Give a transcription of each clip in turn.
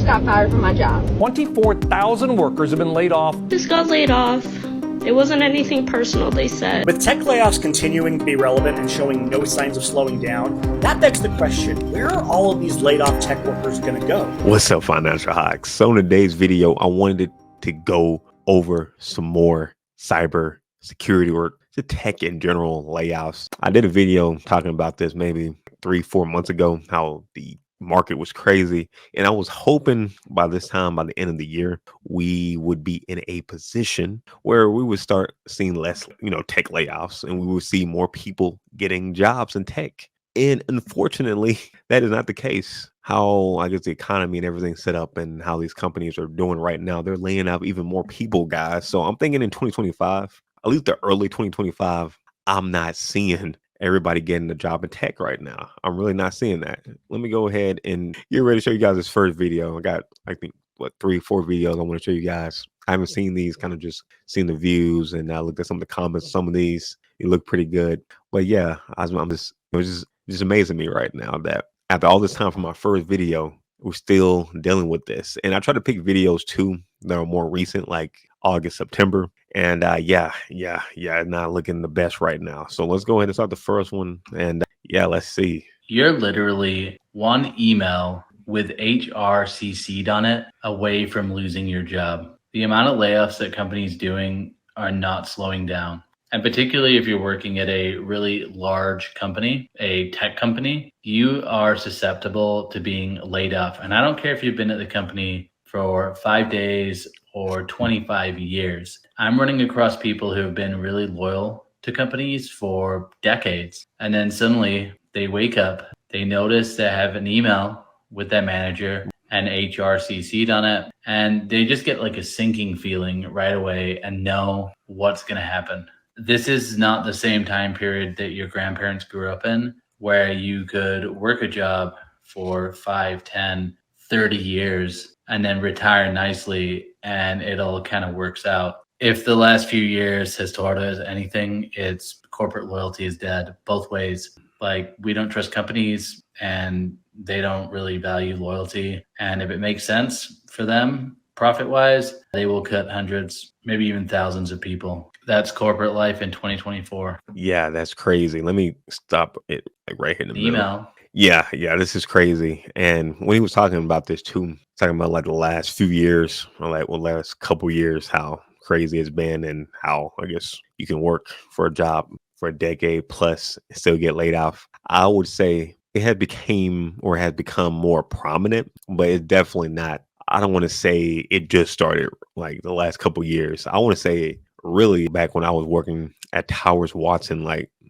got fired from my job. 24,000 workers have been laid off. Just got laid off. It wasn't anything personal, they said. With tech layoffs continuing to be relevant and showing no signs of slowing down, that begs the question, where are all of these laid off tech workers going to go? What's up, Financial Hawks? So in today's video, I wanted to go over some more cyber security or the tech in general layoffs. I did a video talking about this maybe 3-4 months ago, how the market was crazy. And I was hoping by this time, by the end of the year, we would be in a position where we would start seeing less, tech layoffs, and we would see more people getting jobs in tech. And unfortunately, that is not the case. How, I guess, the economy and everything's set up and how these companies are doing right now, they're laying off even more people, guys. So I'm thinking in 2025, at least the early 2025, I'm not seeing everybody getting a job in tech right now. I'm really not seeing that. Let me go ahead and get ready to show you guys this first video. I got, I think, 3-4 videos I want to show you guys. I haven't seen these, kind of just seen the views, and I looked at some of the comments. Some of these, they look pretty good. But yeah, I'm just, it was just amazing me right now that after all this time from my first video, we're still dealing with this. And I try to pick videos too that are more recent, like August, September. And not looking the best right now. So let's go ahead and start the first one. And let's see. You're literally one email with HR CC'd on it away from losing your job. The amount of layoffs that companies doing are not slowing down. And particularly if you're working at a really large company, a tech company, you are susceptible to being laid off. And I don't care if you've been at the company for 5 days or 25 years. I'm running across people who have been really loyal to companies for decades. And then suddenly they wake up, they notice they have an email with their manager and HR CC'd on it, and they just get like a sinking feeling right away and know what's going to happen. This is not the same time period that your grandparents grew up in, where you could work a job for 5, 10, 30 years and then retire nicely, and it all kind of works out. If the last few years has taught us anything, it's corporate loyalty is dead both ways. Like, we don't trust companies and they don't really value loyalty. And if it makes sense for them, profit-wise, they will cut hundreds, maybe even thousands of people. That's corporate life in 2024. Yeah, that's crazy. Let me stop it right here in the middle. Email. Yeah, this is crazy. And when he was talking about this too, talking about like the last few years, or like last couple years, how crazy it's been and how, I guess, you can work for a job for a decade plus and still get laid off. I would say it has become more prominent, but it's definitely not. I don't want to say it just started like the last couple years. I want to say really back when I was working at Towers Watson,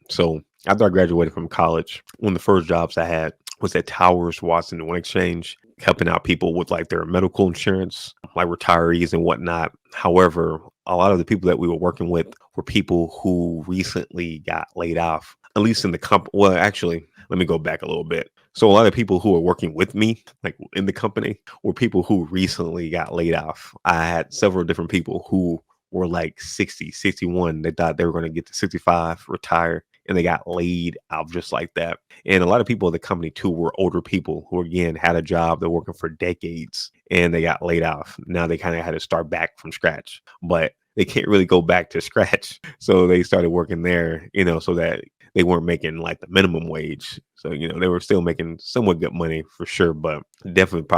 so after I graduated from college, one of the first jobs I had was at Towers Watson One Exchange, helping out people with like their medical insurance, like retirees and whatnot. However, a lot of the people that we were working with were people who recently got laid off, at least in the company. Well, actually, let me go back a little bit. So a lot of people who were working with me, like in the company, were people who recently got laid off. I had several different people who were like 60, 61. They thought they were going to get to 65, retire, and they got laid off just like that. And a lot of people at the company too were older people who, again, had a job. They're working for decades and they got laid off. Now they kind of had to start back from scratch, but they can't really go back to scratch. So they started working there, so that they weren't making like the minimum wage. So, they were still making somewhat good money for sure, but definitely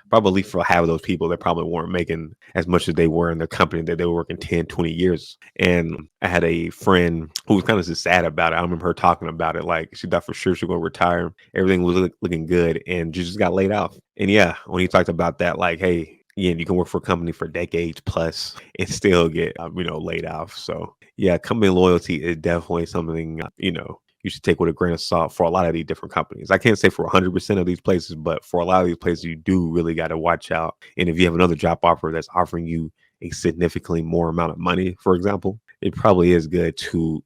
probably for half of those people, they probably weren't making as much as they were in their company that they were working 10, 20 years. And I had a friend who was kind of just sad about it. I remember her talking about it. Like, she thought for sure she was going to retire. Everything was looking good, and she just got laid off. And yeah, when he talked about that, like, hey, you can work for a company for decades plus and still get, laid off. So yeah, company loyalty is definitely something, you should take with a grain of salt for a lot of these different companies. I can't say for 100% of these places, but for a lot of these places, you do really got to watch out. And if you have another job offer that's offering you a significantly more amount of money, for example, it probably is good to,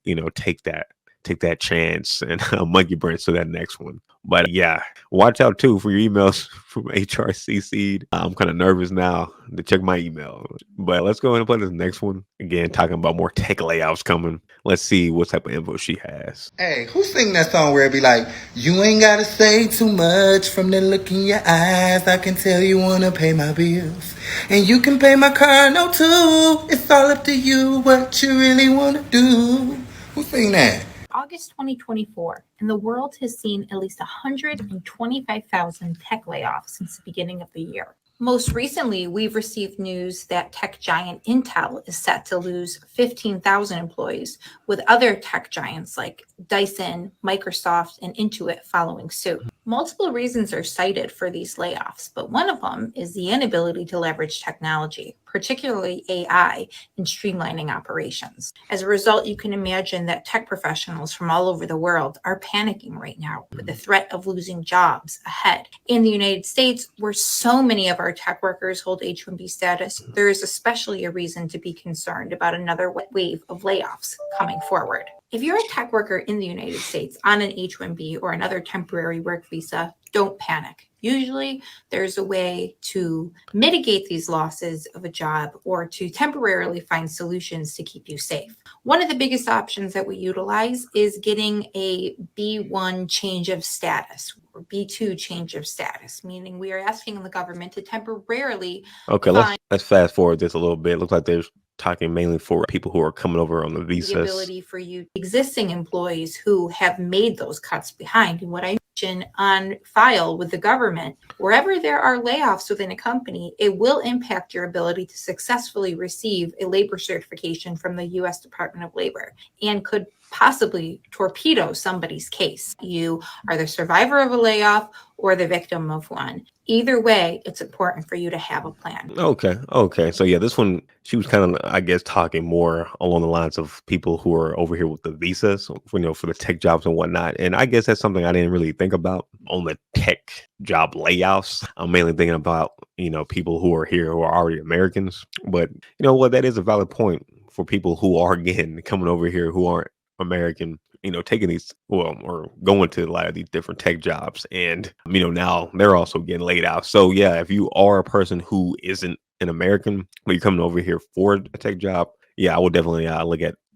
take that chance and monkey branch to that next one. But yeah, watch out too for your emails from HRCC'd. I'm kind of nervous now to check my email. But let's go ahead and play this next one. Again, talking about more tech layoffs coming. Let's see what type of info she has. Hey, who sing that song where it be like, you ain't gotta say too much from the look in your eyes. I can tell you wanna pay my bills. And you can pay my car note too. It's all up to you what you really wanna do. Who sing that? August 2024, and the world has seen at least 125,000 tech layoffs since the beginning of the year. Most recently, we've received news that tech giant Intel is set to lose 15,000 employees, with other tech giants like Dyson, Microsoft, and Intuit following suit. Multiple reasons are cited for these layoffs, but one of them is the inability to leverage technology, particularly AI, in streamlining operations. As a result, you can imagine that tech professionals from all over the world are panicking right now with the threat of losing jobs ahead. In the United States, where so many of our tech workers hold H-1B status, there is especially a reason to be concerned about another wave of layoffs coming forward. If you're a tech worker in the United States on an H-1B or another temporary work visa, don't panic. Usually there's a way to mitigate these losses of a job or to temporarily find solutions to keep you safe. One of the biggest options that we utilize is getting a B1 change of status or B2 change of status, meaning we are asking the government to temporarily Okay, let's fast forward this a little bit. Looks like they're talking mainly for people who are coming over on the visas. The ability for you existing employees who have made those cuts behind. And what I mentioned on file with the government, wherever there are layoffs within a company, it will impact your ability to successfully receive a labor certification from the U.S. Department of Labor and could possibly torpedo somebody's case. You are the survivor of a layoff or the victim of one. Either way, it's important for you to have a plan. Okay. So yeah, this one, she was kind of, I guess, talking more along the lines of people who are over here with the visas, for the tech jobs and whatnot. And I guess that's something I didn't really think about on the tech job layoffs. I'm mainly thinking about, people who are here who are already Americans. But you know what, that is a valid point for people who are, again, coming over here who aren't American, taking these, or going to a lot of these different tech jobs. And, now they're also getting laid out. So yeah, if you are a person who isn't an American, but you're coming over here for a tech job, yeah, I would definitely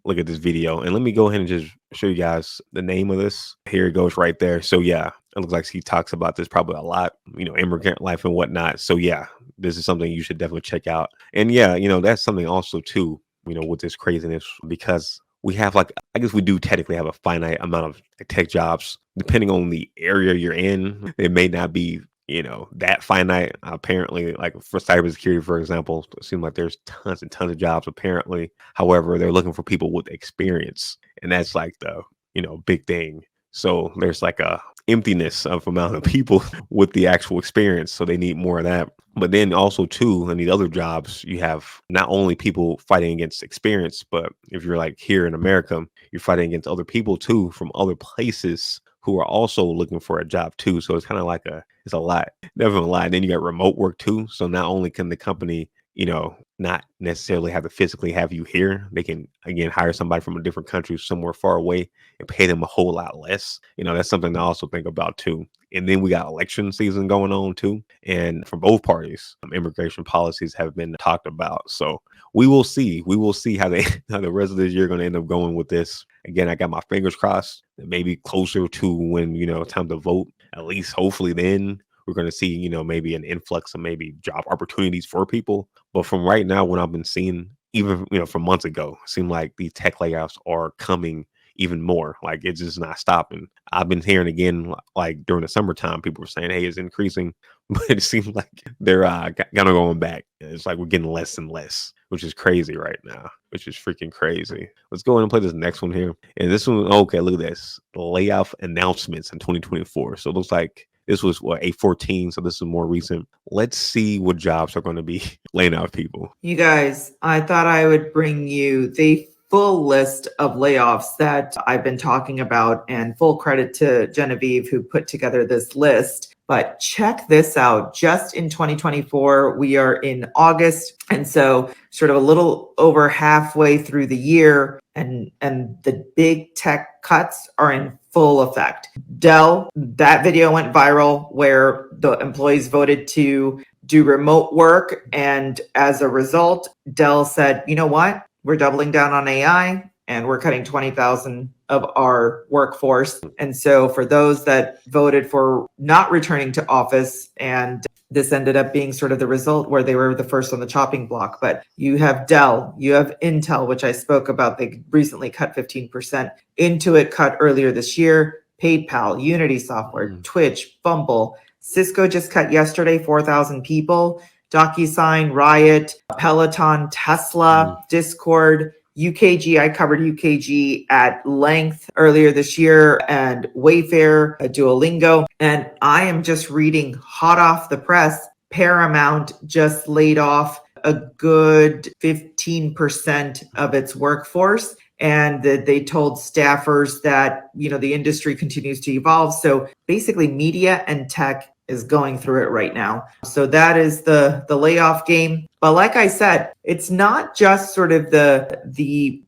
look at this video. And let me go ahead and just show you guys the name of this. Here it goes right there. So yeah, it looks like he talks about this probably a lot, immigrant life and whatnot. So yeah, this is something you should definitely check out. And yeah, that's something also too, with this craziness, because we have, I guess we do technically have a finite amount of tech jobs. Depending on the area you're in, it may not be, that finite. Apparently, like for cybersecurity, for example, it seems like there's tons and tons of jobs apparently. However, they're looking for people with experience. And that's like the, big thing. So there's like a emptiness of amount of people with the actual experience. So they need more of that. But then also too, in these other jobs, you have not only people fighting against experience, but if you're like here in America, you're fighting against other people too from other places who are also looking for a job too. So it's kind of like it's a lot, definitely a lot. And then you got remote work too. So not only can the company, not necessarily have to physically have you here, they can again hire somebody from a different country somewhere far away and pay them a whole lot less. That's something to also think about too. And then we got election season going on too. And from both parties, immigration policies have been talked about. So we will see how how the rest of this year going to end up going with this. Again, I got my fingers crossed that maybe closer to when, time to vote, at least hopefully then we're going to see, maybe an influx of maybe job opportunities for people. But from right now, what I've been seeing, even, from months ago, it seemed like these tech layoffs are coming even more. Like it's just not stopping. I've been hearing again, like during the summertime, people were saying, hey, it's increasing, but it seems like they're kind of going back. It's like we're getting less and less, which is crazy right now, which is freaking crazy. Let's go ahead and play this next one here. And this one, okay, look at this. Layoff announcements in 2024. So it looks like this was A14, so this is more recent. Let's see what jobs are going to be laying off people. You guys, I thought I would bring you the full list of layoffs that I've been talking about, and full credit to Genevieve who put together this list. But check this out. Just in 2024, we are in August. And so sort of a little over halfway through the year, and the big tech cuts are in full effect. Dell, that video went viral where the employees voted to do remote work. And as a result, Dell said, you know what? We're doubling down on AI and we're cutting 20,000 of our workforce. And so for those that voted for not returning to office, and this ended up being sort of the result where they were the first on the chopping block. But you have Dell, you have Intel, which I spoke about. They recently cut 15%. Intuit cut earlier this year. PayPal, Unity Software, Twitch, Bumble. Cisco just cut yesterday 4,000 people. DocuSign, Riot, Peloton, Tesla, Discord, UKG. I covered UKG at length earlier this year, and Wayfair, Duolingo. And I am just reading hot off the press. Paramount just laid off a good 15% of its workforce. And that they told staffers that, the industry continues to evolve. So basically media and tech is going through it right now. So that is the layoff game. But like I said, it's not just sort of the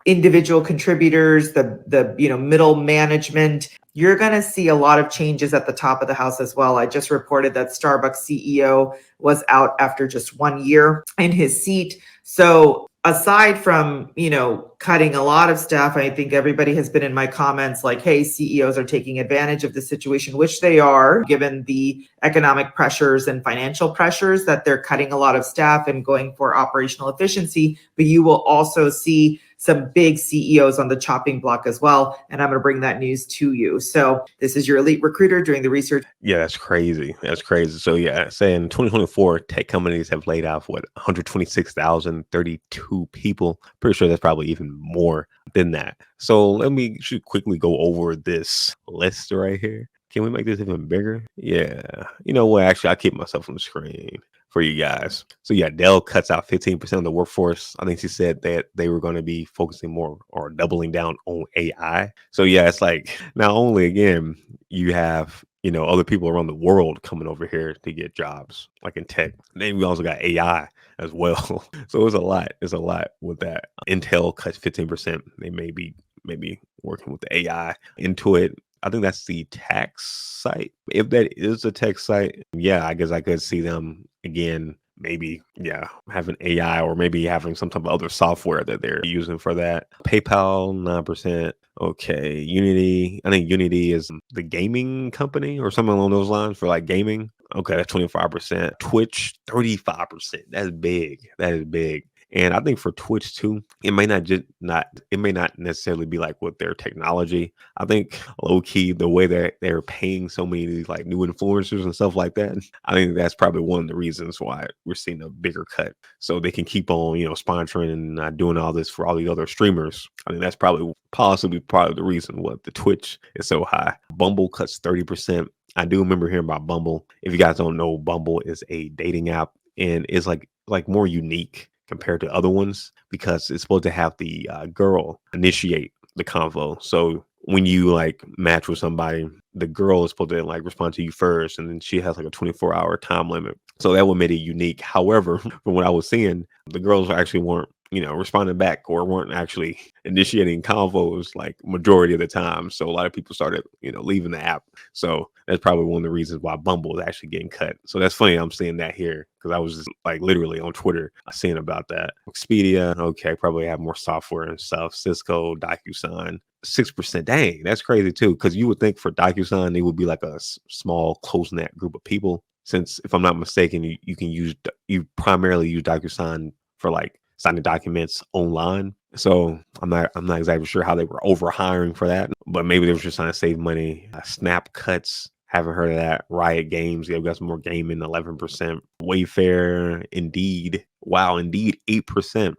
individual contributors, the middle management. You're going to see a lot of changes at the top of the house as well. I just reported that Starbucks CEO was out after just 1 year in his seat. So aside from, cutting a lot of staff, I think everybody has been in my comments like, hey, CEOs are taking advantage of the situation, which they are, given the economic pressures and financial pressures, that they're cutting a lot of staff and going for operational efficiency. But you will also see some big CEOs on the chopping block as well. And I'm going to bring that news to you. So this is your elite recruiter doing the research. Yeah, that's crazy. That's crazy. So yeah, saying 2024, tech companies have laid off 126,032 people. Pretty sure that's probably even more than that. So let me quickly go over this list right here. Can we make this even bigger? Yeah. You know what? Actually, I'll keep myself on the screen for you guys. So yeah, Dell cuts out 15% of the workforce. I think she said that they were going to be focusing more or doubling down on AI. So yeah, it's like not only again, you have other people around the world coming over here to get jobs like in tech. Then we also got AI as well. So it's a lot. It's a lot with that. Intel cuts 15%. They may be working with the AI. Intuit, I think that's the tax site. If that is a tech site, yeah, I guess I could see them again, maybe, having AI or maybe having some type of other software that they're using for that. PayPal, 9%. Okay. Unity, I think Unity is the gaming company or something along those lines for like gaming. Okay, that's 25%. Twitch, 35%. That's big. That is big. And I think for Twitch too, it may not necessarily be like with their technology. I think low key the way that they're paying so many of these like new influencers and stuff like that. I think that's probably one of the reasons why we're seeing a bigger cut. So they can keep on, sponsoring and doing all this for all the other streamers. I think that's possibly part of the reason what the Twitch is so high. Bumble cuts 30%. I do remember hearing about Bumble. If you guys don't know, Bumble is a dating app and is like more unique compared to other ones because it's supposed to have the girl initiate the convo. So when you like match with somebody, the girl is supposed to like respond to you first, and then she has like a 24-hour time limit. So that would make it unique. However, from what I was seeing, the girls actually weren't responding back or weren't actually initiating convos like majority of the time. So a lot of people started, leaving the app. So that's probably one of the reasons why Bumble is actually getting cut. So that's funny. I'm seeing that here because I was just like literally on Twitter seeing about that. Expedia, okay, probably have more software and stuff. Cisco, DocuSign, 6%. Dang, that's crazy too. Because you would think for DocuSign, it would be like a small, close-knit group of people. Since if I'm not mistaken, you primarily use DocuSign for like signing documents online. So I'm not exactly sure how they were over hiring for that, but maybe they were just trying to save money. Snap cuts, haven't heard of that. Riot Games, they've got some more gaming, 11%. Wayfair, Indeed, wow, Indeed, 8%.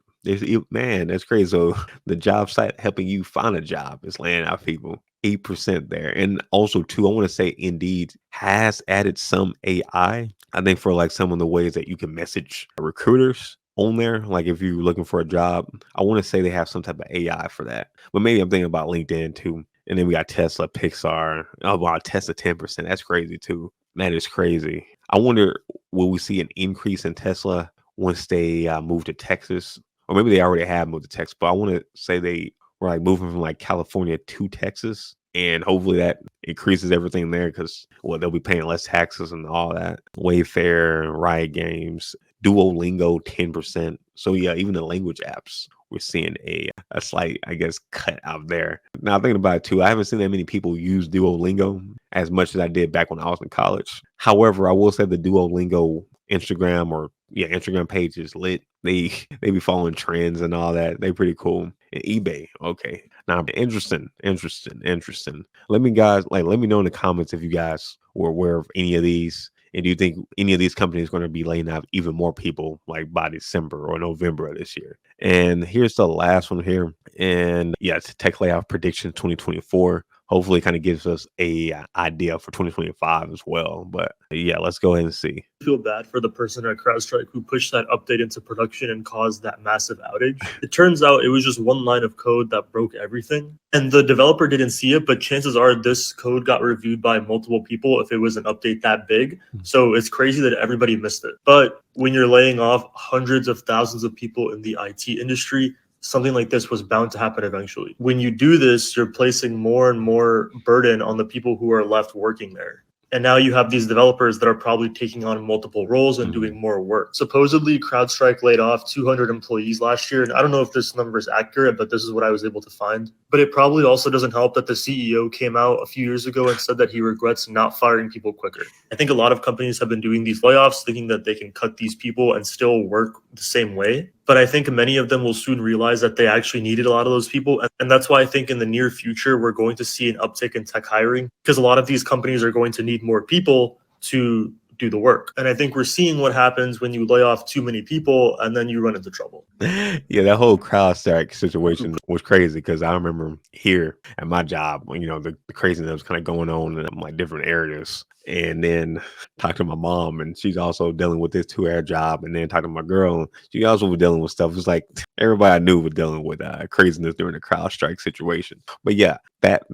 Man, that's crazy. So the job site helping you find a job is laying out people. 8% there. And also too, I want to say Indeed has added some AI. I think for like some of the ways that you can message recruiters on there, like if you're looking for a job, I want to say they have some type of AI for that. But maybe I'm thinking about LinkedIn too. And then we got Tesla, Pixar. Oh wow, Tesla 10%. That's crazy too. That is crazy. I wonder, will we see an increase in Tesla once they move to Texas? Or maybe they already have moved to Texas, but I want to say they were like moving from like California to Texas. And hopefully that increases everything there because they'll be paying less taxes and all that. Wayfair, Riot Games, Duolingo 10%. So yeah, even the language apps, we're seeing a slight, I guess, cut out there. Now thinking about it too, I haven't seen that many people use Duolingo as much as I did back when I was in college. However, I will say the Duolingo Instagram page is lit. They be following trends and all that. They pretty cool. And eBay, okay. Now interesting. Let me know in the comments if you guys were aware of any of these. And do you think any of these companies are going to be laying off even more people like by December or November of this year? And here's the last one here. And yeah, it's tech layoff prediction 2024. Hopefully it kind of gives us a idea for 2025 as well. But yeah, let's go ahead and see. I feel bad for the person at CrowdStrike who pushed that update into production and caused that massive outage. It turns out it was just one line of code that broke everything. And the developer didn't see it, but chances are this code got reviewed by multiple people if it was an update that big. So it's crazy that everybody missed it. But when you're laying off hundreds of thousands of people in the IT industry, something like this was bound to happen eventually. When you do this, you're placing more and more burden on the people who are left working there. And now you have these developers that are probably taking on multiple roles and doing more work. Supposedly, CrowdStrike laid off 200 employees last year. And I don't know if this number is accurate, but this is what I was able to find. But it probably also doesn't help that the CEO came out a few years ago and said that he regrets not firing people quicker. I think a lot of companies have been doing these layoffs thinking that they can cut these people and still work the same way. But I think many of them will soon realize that they actually needed a lot of those people. And that's why I think in the near future, we're going to see an uptick in tech hiring because a lot of these companies are going to need more people to do the work. And I think we're seeing what happens when you lay off too many people and then you run into trouble. Yeah, that whole CrowdStrike situation was crazy because I remember here at my job when, the craziness was kind of going on in like different areas. And then talk to my mom, and she's also dealing with this 2-hour job. And then talk to my girl, she also was dealing with stuff. It's like everybody I knew was dealing with craziness during the CrowdStrike situation. But yeah, that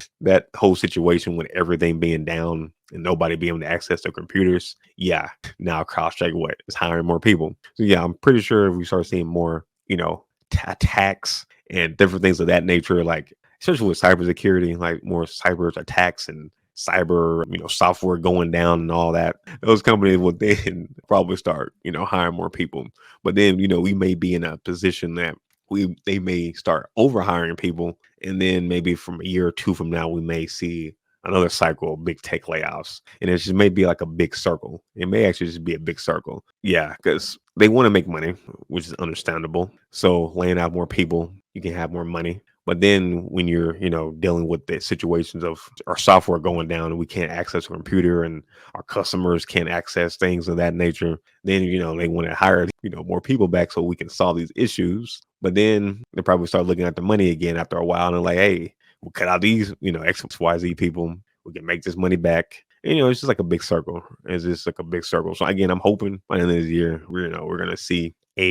whole situation with everything being down and nobody being able to access their computers. Yeah, now CrowdStrike is hiring more people. So yeah, I'm pretty sure if we start seeing more, attacks and different things of that nature, like especially with cybersecurity, like more cyber attacks and cyber, software going down and all that, those companies will then probably start, hiring more people. But then, we may be in a position that they may start over hiring people. And then maybe from a year or two from now, we may see another cycle of big tech layoffs. And it just may be like a big circle. It may actually just be a big circle. Yeah, because they want to make money, which is understandable. So laying out more people, you can have more money. But then when you're, dealing with the situations of our software going down and we can't access a computer and our customers can't access things of that nature, then, they want to hire, more people back so we can solve these issues. But then they probably start looking at the money again after a while and they're like, hey, we'll cut out these, XYZ people. We can make this money back. And, it's just like a big circle. It's just like a big circle. So again, I'm hoping by the end of this year, we're going to see at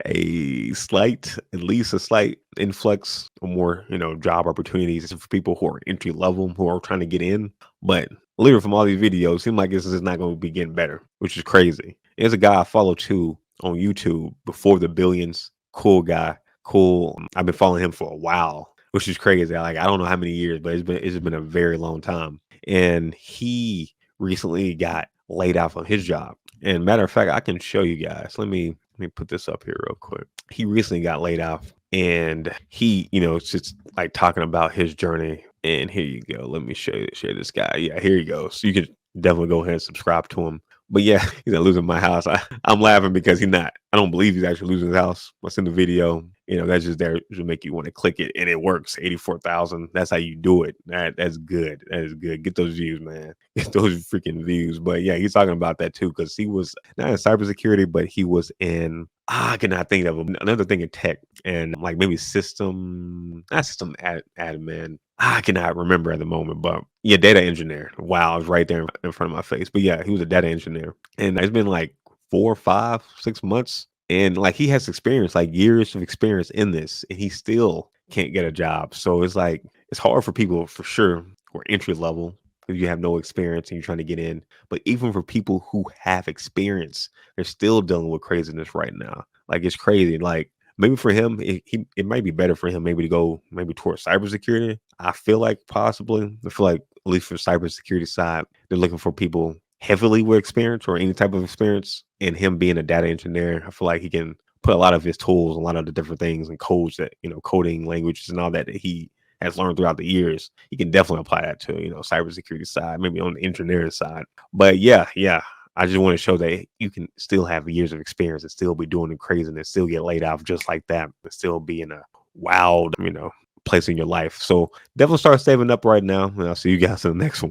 least a slight influx of more, job opportunities for people who are entry level, who are trying to get in. But literally from all these videos, it seems like this is not going to be getting better, which is crazy. There's a guy I follow too on YouTube, Before the Billions. Cool guy. Cool. I've been following him for a while, which is crazy. I don't know how many years, but it's been a very long time. And he recently got laid off on his job. And matter of fact, I can show you guys. Let me put this up here real quick. He recently got laid off, and he, it's just like talking about his journey. And here you go. Let me share this guy. Yeah, here you go. So you can definitely go ahead and subscribe to him. But yeah, he's not losing my house. I'm laughing because I don't believe he's actually losing his house. I seen the video, that's just there to make you want to click it, and it works. 84,000. That's how you do it. That's good. That is good. Get those views, man. Get those freaking views. But yeah, he's talking about that too, because he was not in cybersecurity, but he was in, I cannot think of another thing in tech, and like maybe not system admin. I cannot remember at the moment, but yeah, data engineer. Wow, it's right there in front of my face. But yeah, he was a data engineer, and it's been like 4, 5, 6 months, and like he has experience, like years of experience in this, and he still can't get a job. So it's like it's hard for people for sure who are entry level if you have no experience and you're trying to get in. But even for people who have experience, they're still dealing with craziness right now. Like it's crazy. Like maybe for him, it might be better for him maybe to go towards cybersecurity. I feel like possibly. I feel like at least for cybersecurity side, they're looking for people heavily with experience or any type of experience. And him being a data engineer, I feel like he can put a lot of his tools, a lot of the different things and codes that, coding languages and all that he has learned throughout the years. He can definitely apply that to, cybersecurity side, maybe on the engineering side. But yeah. I just want to show that you can still have years of experience and still be doing the craziness, still get laid off just like that, but still be in a wild, place in your life. So definitely start saving up right now. And I'll see you guys in the next one.